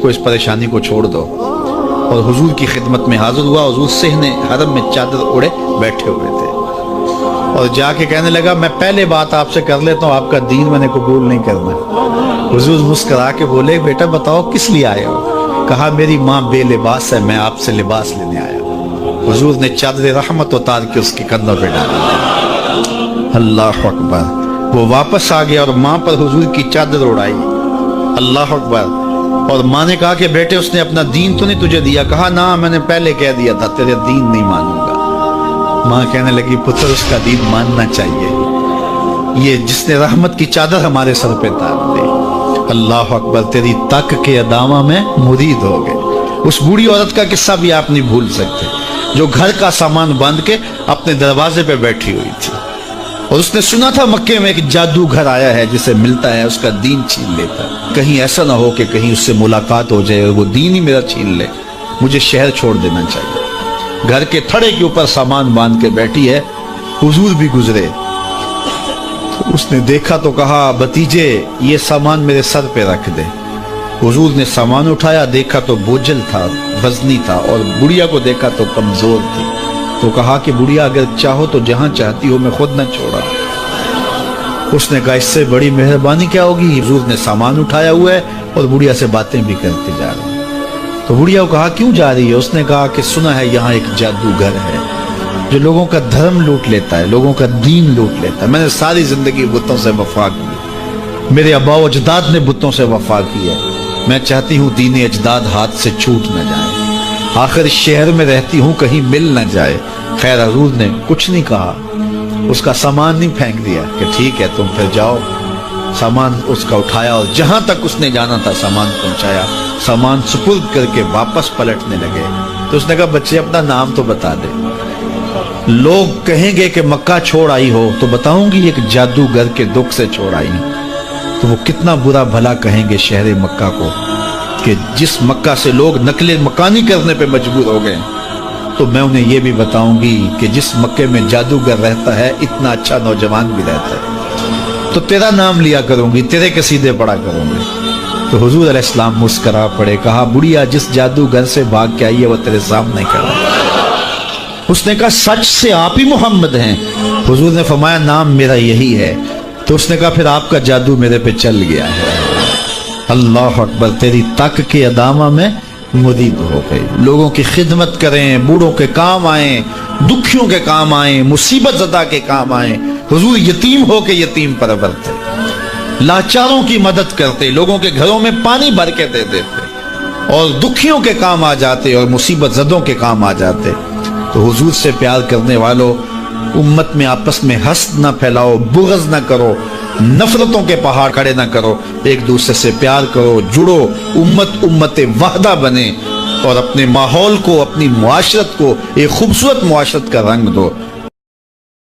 کو اس پریشانی کو چھوڑ دو، اور حضور کی خدمت میں حاضر ہوا۔ حضور صحن حرم میں چادر اوڑے بیٹھے ہوئے تھے، اور جا کے کہنے لگا میں پہلے بات آپ سے کر لیتا ہوں، آپ کا دین میں نے قبول نہیں کرنا۔ حضور مسکرا کے بولے بیٹا بتاؤ کس لیے آئے ہو؟ کہا میری ماں بے لباس ہے، میں آپ سے لباس لینے آیا ہوں۔ حضور نے چادر رحمت اتار کے اس کے کندھوں پہ ڈالا۔ اللہ اکبر، وہ واپس آ گیا اور ماں پر حضور کی چادر اڑائی۔ اللہ اکبر، اور ماں نے کہا کہ بیٹے اس نے اپنا دین تو نہیں تجھے دیا؟ کہا نہ، میں نے پہلے کہہ دیا تھا تیرے دین نہیں مانوں گا۔ ماں کہنے لگی پتر اس کا دین ماننا چاہیے، یہ جس نے رحمت کی چادر ہمارے سر پہ تار دی۔ اللہ اکبر، تیری تک کے ادامہ میں مرید ہو گئے۔ اس بوڑھی عورت کا قصہ بھی آپ نہیں بھول سکتے، جو گھر کا سامان باندھ کے اپنے دروازے پہ بیٹھی ہوئی تھی، اور اس نے سنا تھا مکے میں ایک جادوگر آیا ہے جسے ملتا ہے اس کا دین چھین لیتا ہے، کہیں ایسا نہ ہو کہ کہیں اس سے ملاقات ہو جائے اور وہ دین ہی میرا چھین لے، مجھے شہر چھوڑ دینا چاہیے۔ گھر کے تھڑے کے اوپر سامان باندھ کے بیٹھی ہے، حضور بھی گزرے، اس نے دیکھا تو کہا بھتیجے یہ سامان میرے سر پہ رکھ دے۔ حضور نے سامان اٹھایا، دیکھا تو بوجھل تھا، وزنی تھا، اور بڑھیا کو دیکھا تو کمزور تھی، تو کہا کہ بڑھیا اگر چاہو تو جہاں چاہتی ہو میں خود نہ چھوڑا۔ اس نے کہا اس سے بڑی مہربانی کیا ہوگی؟ حضور نے سامان اٹھایا ہوا ہے اور بڑھیا سے باتیں بھی کرتے جا رہے ہیں۔ تو بڑھیا کو کہا کیوں جا رہی ہے؟ اس نے کہا کہ سنا ہے یہاں ایک جادوگر ہے جو لوگوں کا دھرم لوٹ لیتا ہے، لوگوں کا دین لوٹ لیتا ہے۔ میں نے ساری زندگی بتوں سے وفا کی، میرے آباء و اجداد نے بتوں سے وفا کی ہے، میں چاہتی ہوں دین اجداد ہاتھ سے چھوٹ نہ جائے، آخر اس شہر میں رہتی ہوں کہیں مل نہ جائے۔ خیر حضور نے کچھ نہیں کہا، اس کا سامان نہیں پھینک دیا کہ ٹھیک ہے تم پھر جاؤ۔ سامان اس کا اٹھایا اور جہاں تک اس نے جانا تھا سامان پہنچایا، سامان سپرد کر کے واپس پلٹنے لگے تو اس نے کہا بچے اپنا نام تو بتا دے، لوگ کہیں گے کہ مکہ چھوڑ آئی ہو تو بتاؤں گی ایک جادوگر کے دکھ سے چھوڑ آئی ہوں، تو وہ کتنا برا بھلا کہیں گے شہر مکہ کو کہ جس مکہ سے لوگ نقل مکانی کرنے پہ مجبور ہو گئے، تو میں انہیں یہ بھی بتاؤں گی کہ جس مکے میں جادوگر رہتا ہے اتنا اچھا نوجوان بھی رہتا ہے، تو تیرا نام لیا کروں گی، تیرے قصیدے پڑھا کروں گی۔ تو حضور علیہ السلام مسکرا پڑے، کہا بڑھیا جس جادوگر سے بھاگ کے آئی ہے وہ تیرے سامنے کھڑا ہے۔ اس نے کہا سچ سے آپ ہی محمد ہیں؟ حضور نے فرمایا نام میرا یہی ہے۔ تو اس نے کہا پھر آپ کا جادو میرے پہ چل گیا ہے۔ اللہ اکبر، تیری تک کے ادامہ میں مرید ہو گئی۔ لوگوں کی خدمت کریں، بوڑھوں کے کام آئیں، دکھیوں کے کام آئیں، مصیبت زدہ کے کام آئیں۔ حضور یتیم ہو کے یتیم پرور تھے، لاچاروں کی مدد کرتے، لوگوں کے گھروں میں پانی بھر کے دے دیتے، اور دکھیوں کے کام آ جاتے اور مصیبت زدوں کے کام آ جاتے۔ تو حضور سے پیار کرنے والوں، امت میں آپس میں حسد نہ پھیلاؤ، بغض نہ کرو، نفرتوں کے پہاڑ کھڑے نہ کرو، ایک دوسرے سے پیار کرو، جڑو، امت وحدہ بنے، اور اپنے ماحول کو، اپنی معاشرت کو ایک خوبصورت معاشرت کا رنگ دو۔